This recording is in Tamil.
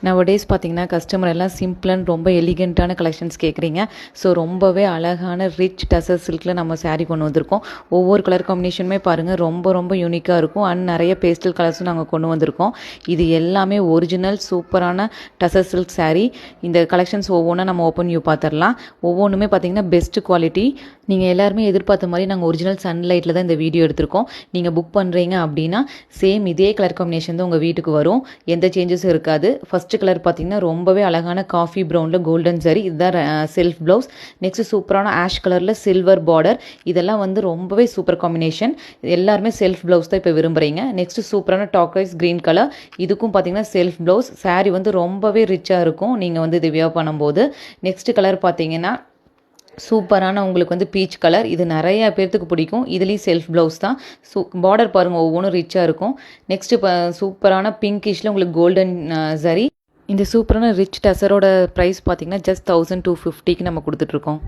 நவடேஸ் பார்த்தீங்கன்னா கஸ்டமர் எல்லாம் சிம்பிள் அண்ட் ரொம்ப எலிகெண்ட்டான கலெக்ஷன்ஸ் கேட்குறீங்க. ஸோ ரொம்பவே அழகான ரிச் டசர் சில்கில் நம்ம saree கொண்டு வந்திருக்கோம். ஒவ்வொரு கலர் காம்பினேஷனுமே பாருங்கள் ரொம்ப ரொம்ப யூனிக்காக இருக்கும். அண்ட் நிறைய பேஸ்டல் கலர்ஸும் நாங்கள் கொண்டு வந்திருக்கோம். இது எல்லாமே ஒரிஜினல் சூப்பரான டசர் சில்க் saree. இந்த கலெக்ஷன்ஸ் ஒவ்வொன்றா நம்ம ஓப்பன் வியூ பார்த்துடலாம். ஒவ்வொன்றுமே பார்த்தீங்கன்னா பெஸ்ட் குவாலிட்டி. நீங்கள் எல்லாருமே எதிர்பார்த்த மாதிரி நாங்கள் ஒரிஜினல் சன்லைட்டில் தான் இந்த வீடியோ எடுத்திருக்கோம். நீங்கள் புக் பண்ணுறீங்க அப்படின்னா சேம் இதே கலர் காம்பினேஷன் தான் உங்கள் வீட்டுக்கு வரும். எந்த சேஞ்சஸும் இருக்காது. ஃபஸ்ட்டு கலர் பார்த்தீங்கன்னா ரொம்பவே அழகான காஃபி ப்ரௌனில் கோல்டன் சரி, இதுதான் செல்ஃப் ப்ளவுஸ். நெக்ஸ்ட் சூப்பரான ஆஷ் கலரில் சில்வர் பார்டர். இதெல்லாம் வந்து ரொம்பவே சூப்பர் காம்பினேஷன். எல்லாருமே செல்ஃப் ப்ளவுஸ் தான் இப்போ விரும்புகிறீங்க. நெக்ஸ்ட் சூப்பரான டாக்வைஸ் க்ரீன் கலர். இதுக்கும் பார்த்தீங்கன்னா செல்ஃப் ப்ளவுஸ். saree வந்து ரொம்பவே ரிச்சாக இருக்கும் நீங்கள் வந்து இது வியர் பண்ணும்போது. நெக்ஸ்ட் கலர் பார்த்தீங்கன்னா சூப்பரான உங்களுக்கு வந்து பீச் கலர். இது நிறைய பேர்த்துக்கு பிடிக்கும். இதுலேயும் செல்ஃப் ப்ளவுஸ் தான். பார்டர் பாருங்கள் ஒவ்வொன்றும் ரிச்சாக இருக்கும். நெக்ஸ்ட்டு சூப்பரான பிங்கிஷில் உங்களுக்கு கோல்டன் சரி. இந்த சூப்பரான ரிச் டசரோட ப்ரைஸ் பார்த்தீங்கன்னா ஜஸ்ட் 1250க்கு நம்ம கொடுத்துட்ருக்கோம்.